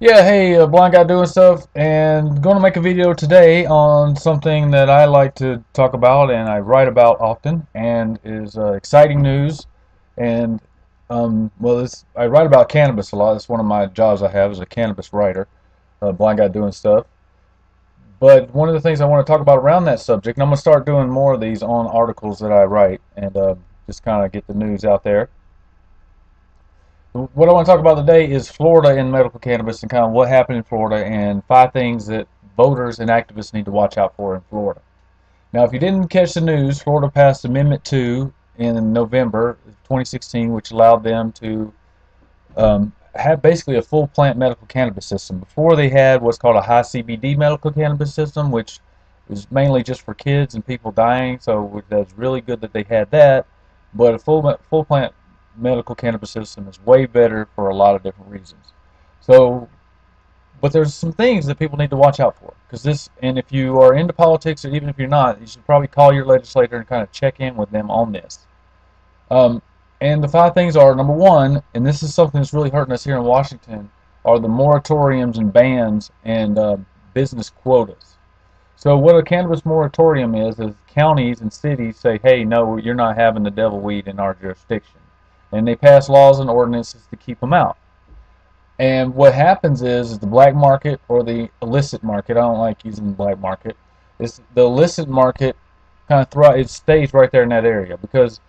Yeah, hey, blind guy doing stuff, and going to make a video today on something that I like to talk about and I write about often, and is exciting news. And well, I write about cannabis a lot. It's one of my jobs I have as a cannabis writer, blind guy doing stuff. But one of the things I want to talk about around that subject, and I'm going to start doing more of these on articles that I write, and just kind of get the news out there. What I want to talk about today is Florida and medical cannabis and kind of what happened in Florida and 5 things that voters and activists need to watch out for in Florida. Now, if you didn't catch the news, Florida passed Amendment 2 in November 2016, which allowed them to have basically a full plant medical cannabis system. Before they had what's called a high CBD medical cannabis system, which was mainly just for kids and people dying. So that's really good that they had that. But a full plant medical cannabis system is way better for a lot of different reasons. So, but there's some things that people need to watch out for because and if you are into politics or even if you're not, you should probably call your legislator and kind of check in with them on this. Um, and the 5 things are number one, and this is something that's really hurting us here in Washington, are the moratoriums and bans and business quotas. So what a cannabis moratorium is counties and cities say, hey, no, you're not having the devil weed in our jurisdiction. And they pass laws and ordinances to keep them out. And what happens is the black market or the illicit market, I don't like using the black market, is the illicit market kind of it stays right there in that area because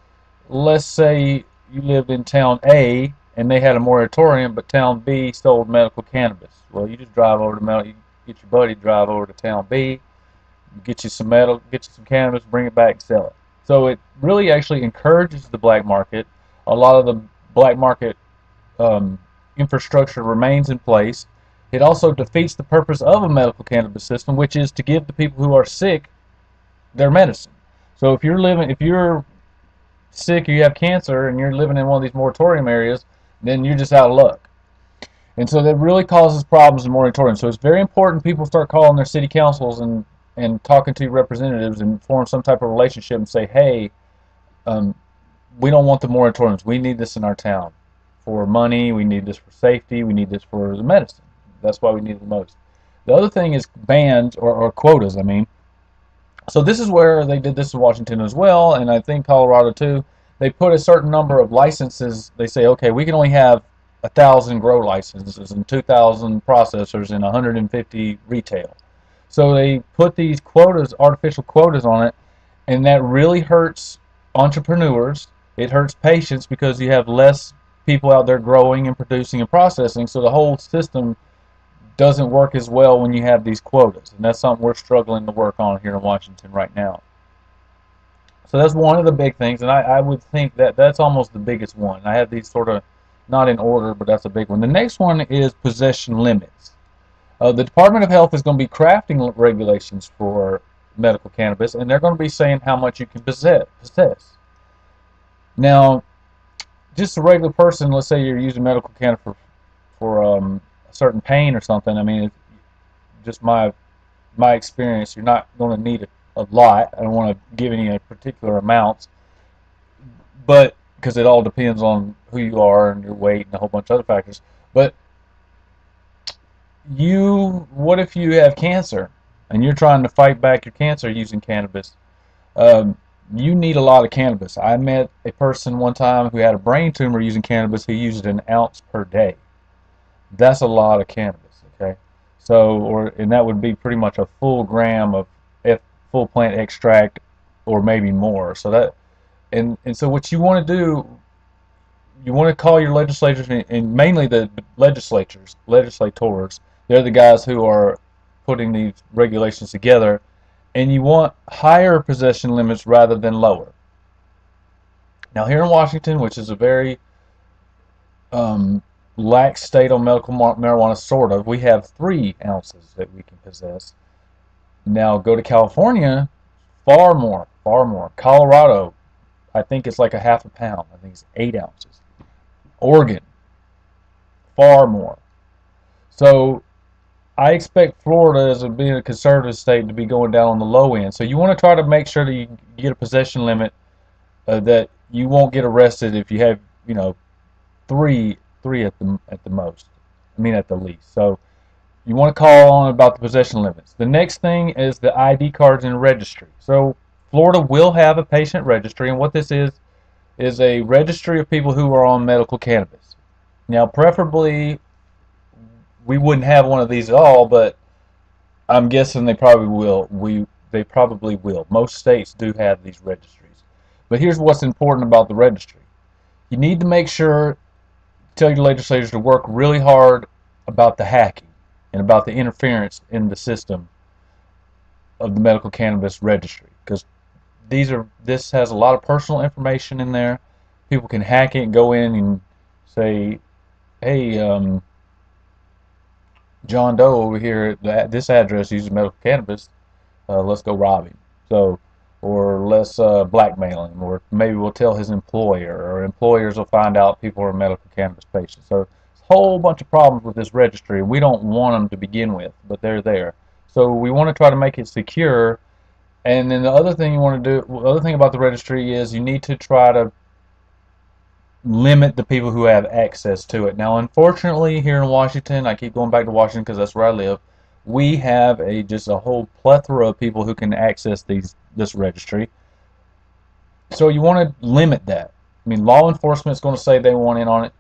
let's say you lived in town A and they had a moratorium, but town B sold medical cannabis. Well, you just drive over to you get your buddy to drive over to town B, get you some get you some cannabis, bring it back, sell it. So it really actually encourages the black market. A lot of the black market um, infrastructure remains in place. It also defeats the purpose of a medical cannabis system, which is to give the people who are sick their medicine. So if you're sick or you have cancer and you're living in one of these moratorium areas, then you're just out of luck. And so that really causes problems in moratorium. So it's very important people start calling their city councils and talking to representatives and form some type of relationship and say, hey, um, we don't want the moratoriums. We need this in our town for money. We need this for safety. We need this for the medicine. That's why we need it the most. The other thing is bans or quotas, I mean. So this is where they did this in Washington as well, and I think Colorado too. They put a certain number of licenses. They say, okay, we can only have 1,000 grow licenses and 2,000 processors and 150 retail. So they put these quotas, artificial quotas on it, and that really hurts entrepreneurs. It hurts patients because you have less people out there growing and producing and processing. So the whole system doesn't work as well when you have these quotas, and that's something we're struggling to work on here in Washington right now. So that's one of the big things, and I would think that that's almost the biggest one. I have these sort of not in order, but that's a big one. The next one is possession limits. The Department of Health is going to be crafting regulations for medical cannabis, and they're going to be saying how much you can possess. Now, just a regular person, let's say you're using medical cannabis for a certain pain or something. I mean, just my experience, you're not going to need a lot. I don't want to give any particular amounts, but because it all depends on who you are and your weight and a whole bunch of other factors. But what if you have cancer and you're trying to fight back your cancer using cannabis? Um, you need a lot of cannabis. I met a person one time who had a brain tumor using cannabis who used an ounce per day. That's a lot of cannabis, okay? And that would be pretty much a full gram of full plant extract or maybe more. And so what you want to do, you want to call your legislators and mainly the legislators. They're the guys who are putting these regulations together, and you want higher possession limits rather than lower. Now here in Washington, which is a very lax state on medical marijuana, sort of, we have 3 ounces that we can possess. Now go to California, far more, far more. Colorado, I think it's like a half a pound. I think it's 8 ounces. Oregon, far more. So I expect Florida, as being a conservative state, to be going down on the low end. So you want to try to make sure that you get a possession limit that you won't get arrested if you have, three at the most. at the least. So you want to call on about the possession limits. The next thing is the ID cards and registry. So Florida will have a patient registry, and what this is a registry of people who are on medical cannabis. Now, preferably, we wouldn't have one of these at all, but I'm guessing they probably will. They probably will. Most states do have these registries. But here's what's important about the registry. You need to make sure, tell your legislators to work really hard about the hacking and about the interference in the system of the medical cannabis registry, because this has a lot of personal information in there. People can hack it and go in and say, hey, John Doe over here at this address uses medical cannabis. Let's go rob him. So, or let's blackmail him, or maybe we'll tell his employer, or employers will find out people are medical cannabis patients. So, there's a whole bunch of problems with this registry. We don't want them to begin with, but they're there. So, we want to try to make it secure. And then the other thing you want to do, the other thing about the registry is you need to try to limit the people who have access to it. Now, unfortunately, here in Washington, I keep going back to Washington because that's where I live, we have just a whole plethora of people who can access this registry. So you want to limit that. I mean, law enforcement is going to say they want in on it.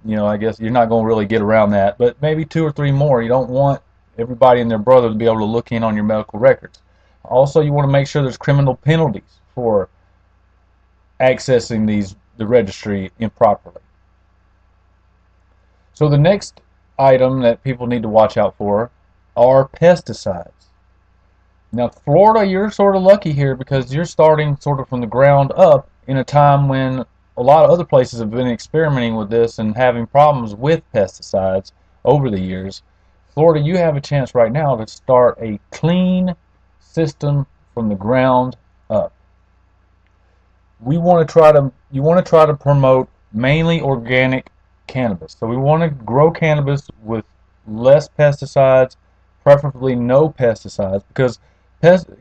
You know, I guess you're not going to really get around that, but maybe 2 or 3 more. You don't want everybody and their brother to be able to look in on your medical records. Also, you want to make sure there's criminal penalties for accessing the registry improperly. So the next item that people need to watch out for are pesticides. Now, Florida, you're sort of lucky here because you're starting sort of from the ground up in a time when a lot of other places have been experimenting with this and having problems with pesticides over the years. Florida, you have a chance right now to start a clean system from the ground up. You want to try to promote mainly organic cannabis. So we want to grow cannabis with less pesticides, preferably no pesticides, because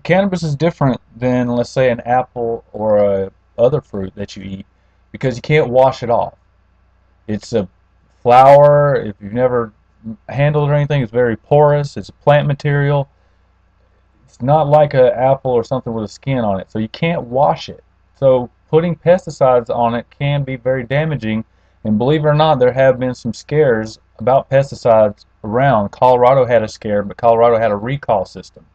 cannabis is different than, let's say, an apple or a other fruit that you eat, because you can't wash it off. It's a flower. If you've never handled it or anything, it's very porous. It's a plant material. It's not like an apple or something with a skin on it, so you can't wash it. So putting pesticides on it can be very damaging, and believe it or not, there have been some scares about pesticides around. Colorado had a scare, but Colorado had a recall system.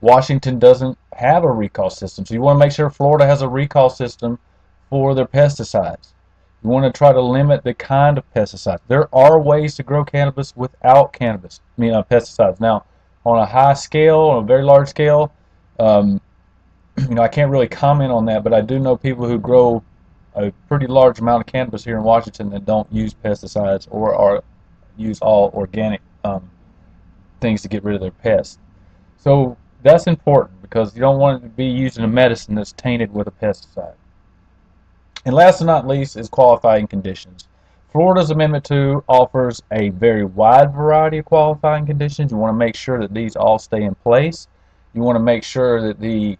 Washington doesn't have a recall system, so you want to make sure Florida has a recall system for their pesticides. You want to try to limit the kind of pesticides. There are ways to grow cannabis without pesticides. Now, on a high scale, on a very large scale, I can't really comment on that, but I do know people who grow a pretty large amount of cannabis here in Washington that don't use pesticides or use all organic things to get rid of their pests. So that's important because you don't want it to be using a medicine that's tainted with a pesticide. And last but not least is qualifying conditions. Florida's Amendment 2 offers a very wide variety of qualifying conditions. You want to make sure that these all stay in place. You want to make sure that the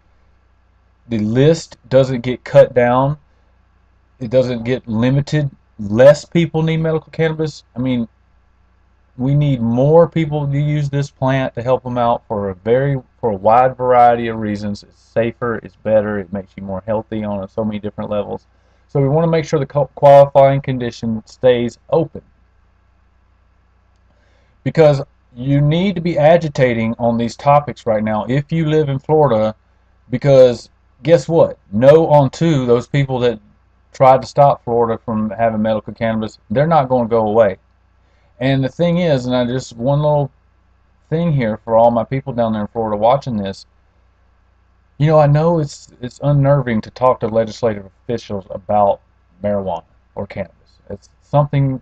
list doesn't get cut down. It doesn't get limited. Less people need medical cannabis. I mean, we need more people to use this plant to help them out for a wide variety of reasons. It's safer, it's better, it makes you more healthy on so many different levels. So we want to make sure the qualifying condition stays open, because you need to be agitating on these topics right now if you live in Florida, because guess what? No on 2, those people that tried to stop Florida from having medical cannabis, they're not going to go away. And the thing is, and I just one little thing here for all my people down there in Florida watching this, I know it's unnerving to talk to legislative officials about marijuana or cannabis. It's something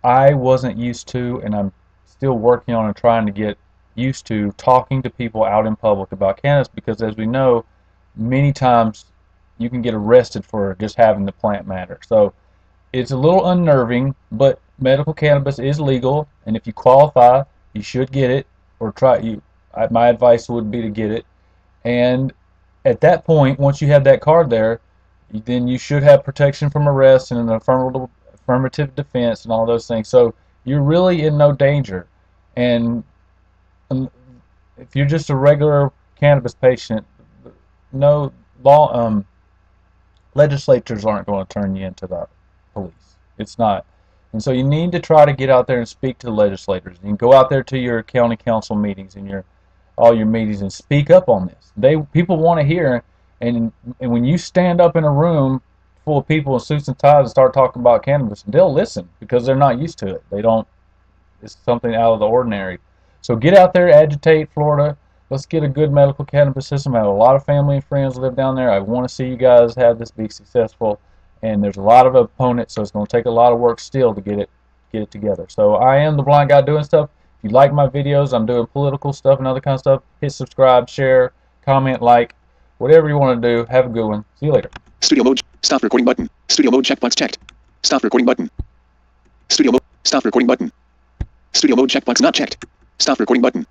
I wasn't used to, and I'm still working on and trying to get used to talking to people out in public about cannabis, because as we know, many times you can get arrested for just having the plant matter. So it's a little unnerving, but medical cannabis is legal, and if you qualify, you should get it, or my advice would be to get it. And at that point, once you have that card there, then you should have protection from arrest and an affirmative defense and all those things. So you're really in no danger. And if you're just a regular cannabis patient, no law legislatures aren't going to turn you into the police. It's not. And so you need to try to get out there and speak to the legislators. You can go out there to your county council meetings and all your meetings and speak up on this. People want to hear, and when you stand up in a room full of people in suits and ties and start talking about cannabis, they'll listen because they're not used to it. They don't. It's something out of the ordinary. So get out there, agitate Florida. Let's get a good medical cannabis system. I have a lot of family and friends live down there. I want to see you guys have this be successful. And there's a lot of opponents, so it's going to take a lot of work still to get it together. So I am the blind guy doing stuff. If you like my videos, I'm doing political stuff and other kind of stuff. Hit subscribe, share, comment, like, whatever you want to do. Have a good one. See you later. Studio mode. Stop recording button. Studio mode checkbox checked. Stop recording button. Studio mode. Stop recording button. Studio mode checkbox not checked. Stop recording button.